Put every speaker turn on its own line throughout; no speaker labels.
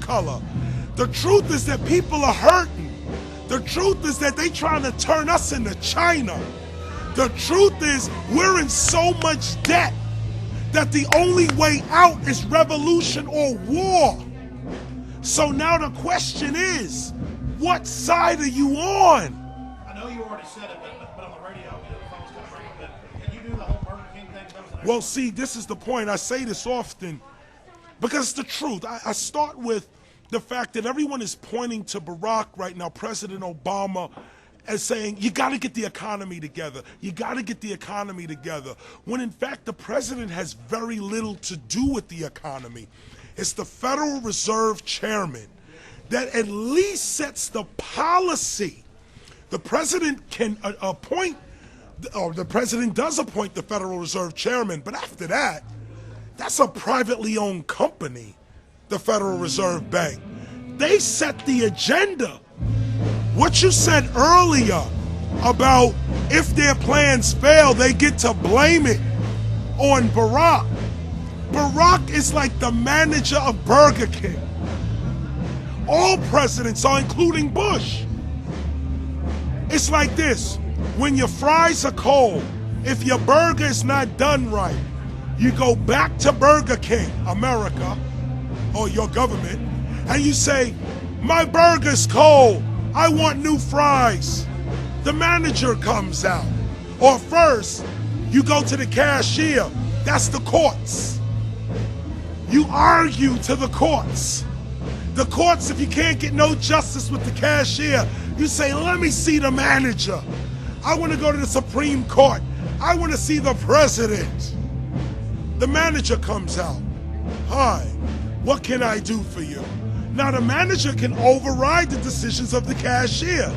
color. The truth is that people are hurting. The truth is that they trying to turn us into China. The truth is we're in so much debt that the only way out is revolution or war. So now the question is, what side are you on?
I know you already said it, but on the radio, the phone's kind of breaking. But can you do the whole Burger King thing?
Well, see, this is the point. I say this often because it's the truth. I start with the fact that everyone is pointing to Barack right now, President Obama, as saying, you got to get the economy together. You got to get the economy together. When in fact, the president has very little to do with the economy. It's the Federal Reserve Chairman that at least sets the policy. The president can appoint, or the president does appoint the Federal Reserve Chairman, but after that, that's a privately owned company, the Federal Reserve Bank. They set the agenda. What you said earlier about if their plans fail, they get to blame it on Barack. Barack is like the manager of Burger King. All presidents are, including Bush. It's like this: when your fries are cold, if your burger is not done right, you go back to Burger King, America, or your government, and you say, my burger's cold, I want new fries. The manager comes out. Or first, you go to the cashier, that's the courts. You argue to the courts. The courts, if you can't get no justice with the cashier, you say, let me see the manager. I want to go to the Supreme Court. I want to see the president. The manager comes out. Hi, what can I do for you? Now the manager can override the decisions of the cashier,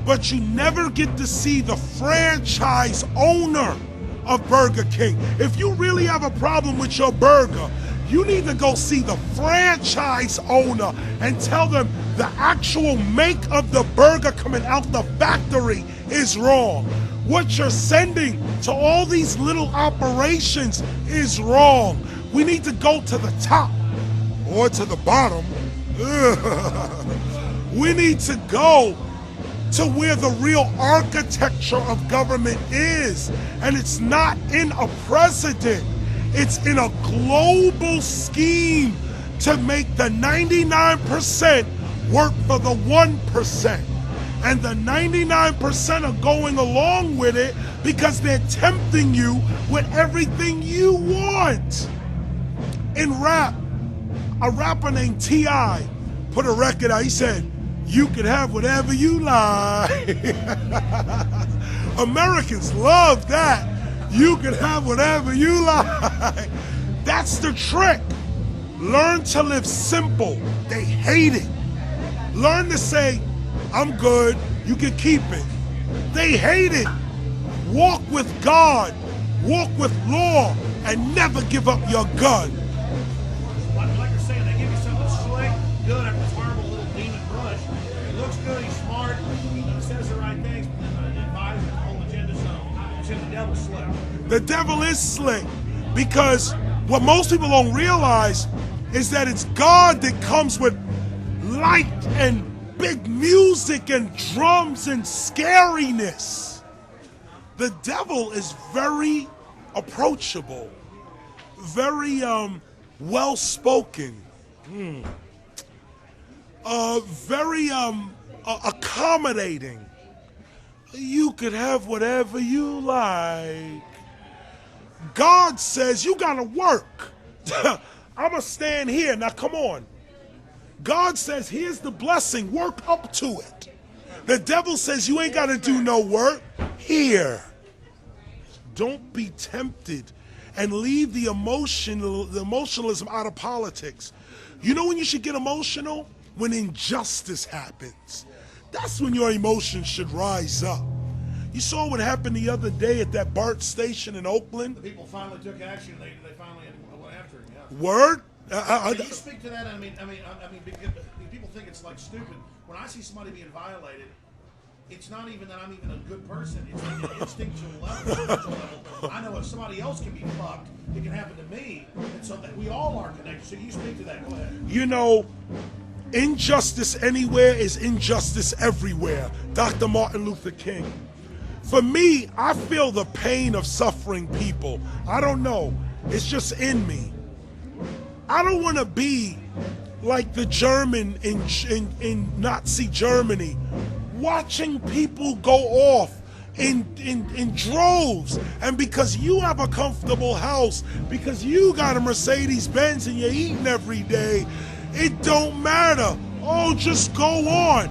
but you never get to see the franchise owner of Burger King. If you really have a problem with your burger, you need to go see the franchise owner and tell them the actual make of the burger coming out the factory is wrong. What you're sending to all these little operations is wrong. We need to go to the top or to the bottom. We need to go to where the real architecture of government is. And it's not in a president. It's in a global scheme to make the 99% work for the 1%. And the 99% are going along with it because they're tempting you with everything you want. In rap, a rapper named T.I. put a record out. He said, you can have whatever you like. Americans love that. You can have whatever you like. That's the trick. Learn to live simple. They hate it. Learn to say, I'm good, you can keep it. They hate it. Walk with God, walk with law, and never give up your gun.
Like you're saying, they give you something slick, good after this horrible little demon brush. He looks good, he's smart, he says the right things, but then buys the whole agenda, so the devil's slick.
The devil is slick because what most people don't realize is that it's God that comes with light and big music and drums and scariness. The devil is very approachable, very well-spoken, very accommodating. You could have whatever you like. God says you gotta work. I'ma stand here. Now come on. God says here's the blessing, work up to it. The devil says you ain't gotta do no work. Here. Don't be tempted and leave the emotionalism out of politics. You know when you should get emotional? When injustice happens. That's when your emotions should rise up. You saw what happened the other day at that BART station in Oakland?
The people finally took action. They finally went after him. Yeah.
Word?
Can you speak to that? I mean, because people think it's like stupid. When I see somebody being violated, it's not even that I'm even a good person. It's like an instinctual level, spiritual level. I know if somebody else can be fucked, it can happen to me. And so that we all are connected. So you speak to that. Go ahead.
You know, injustice anywhere is injustice everywhere. Dr. Martin Luther King. For me, I feel the pain of suffering people. I don't know. It's just in me. I don't want to be like the German in Nazi Germany, watching people go off in droves. And because you have a comfortable house, because you got a Mercedes-Benz and you're eating every day, it don't matter. Oh, just go on.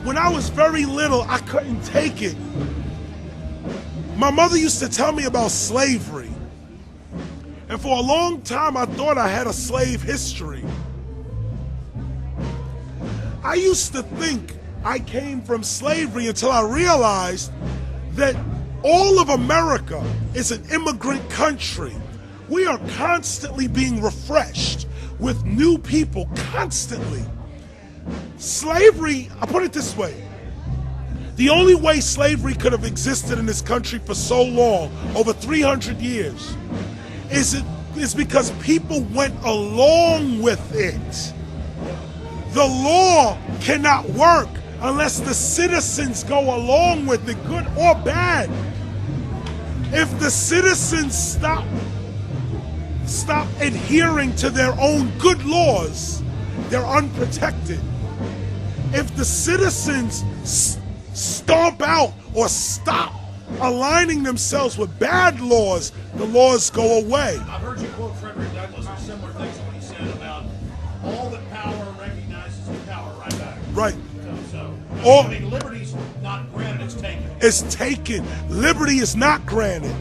When I was very little, I couldn't take it. My mother used to tell me about slavery. And for a long time, I thought I had a slave history. I used to think I came from slavery until I realized that all of America is an immigrant country. We are constantly being refreshed with new people, constantly. Slavery, I put it this way. The only way slavery could have existed in this country for so long, over 300 years, is because people went along with it. The law cannot work unless the citizens go along with it, good or bad. If the citizens stop adhering to their own good laws, they're unprotected. If the citizens stomp out or stop aligning themselves with bad laws, the laws go away.
I've heard you quote Frederick Douglass or similar things to what he said about all that power recognizes is power right back.
Right.
I mean, liberty's not granted, it's taken.
It's taken. Liberty is not granted.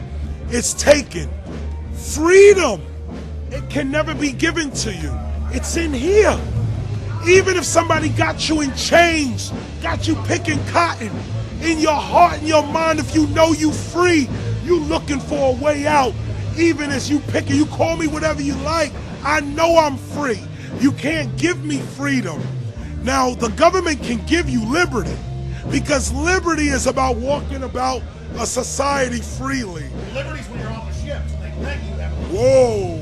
It's taken. Freedom, it can never be given to you. It's in here. Even if somebody got you in chains, got you picking cotton, in your heart and your mind, if you know you free, you looking for a way out. Even as you pick it, you call me whatever you like, I know I'm free. You can't give me freedom. Now, the government can give you liberty, because liberty is about walking about a society freely.
Liberty's when you're on the ship, so they let you have a
Whoa.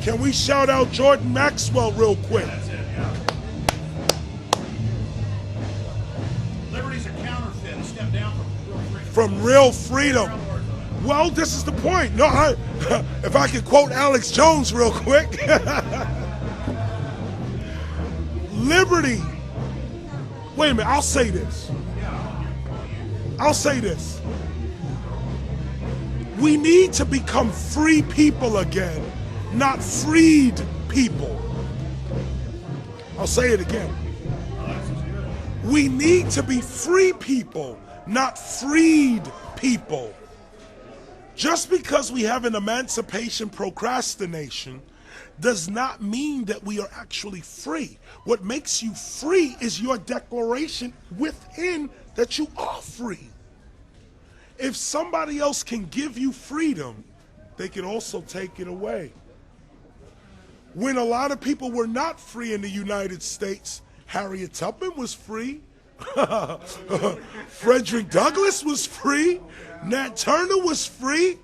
Can we shout out Jordan Maxwell real quick?
That's it, yeah. Liberty's a counterfeit, a step down from real freedom.
From real freedom. Well, this is the point. No, if I could quote Alex Jones real quick. Liberty. Wait a minute, I'll say this. I'll say this. We need to become free people again, not freed people. I'll say it again. We need to be free people, not freed people. Just because we have an emancipation procrastination does not mean that we are actually free. What makes you free is your declaration within that you are free. If somebody else can give you freedom, they can also take it away. When a lot of people were not free in the United States, Harriet Tubman was free. Frederick Douglass was free. Nat Turner was free.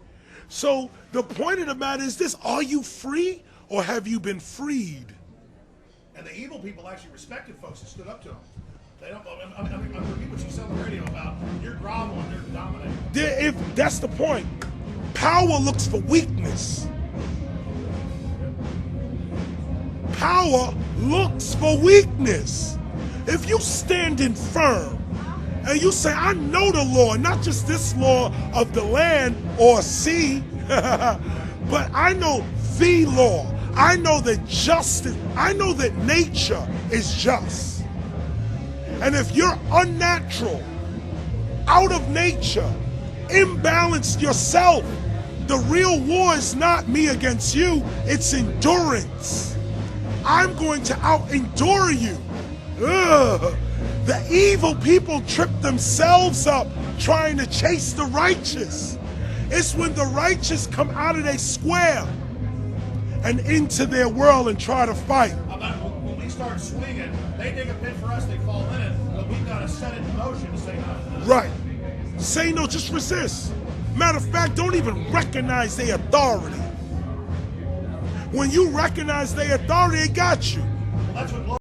So the point of the matter is this: are you free or have you been freed?
And the evil people actually respected folks that stood up to them. They don't. I mean, repeat what you said on the radio about you're groveling, they're dominating.
If that's the point, power looks for weakness. Power looks for weakness. If you standing firm and you say, I know the law, not just this law of the land or sea, but I know the law. I know that justice, I know that nature is just. And if you're unnatural, out of nature, imbalanced yourself, the real war is not me against you, it's endurance. I'm going to out-endure you. Ugh. The evil people trip themselves up trying to chase the righteous. It's when the righteous come out of their square and into their world and try to fight.
When we start swinging, they dig a pit for us, they fall in it, but we've got to set it in motion to say no.
Right. Say no, just resist. Matter of fact, don't even recognize their authority. When you recognize their authority, it got you.
That's what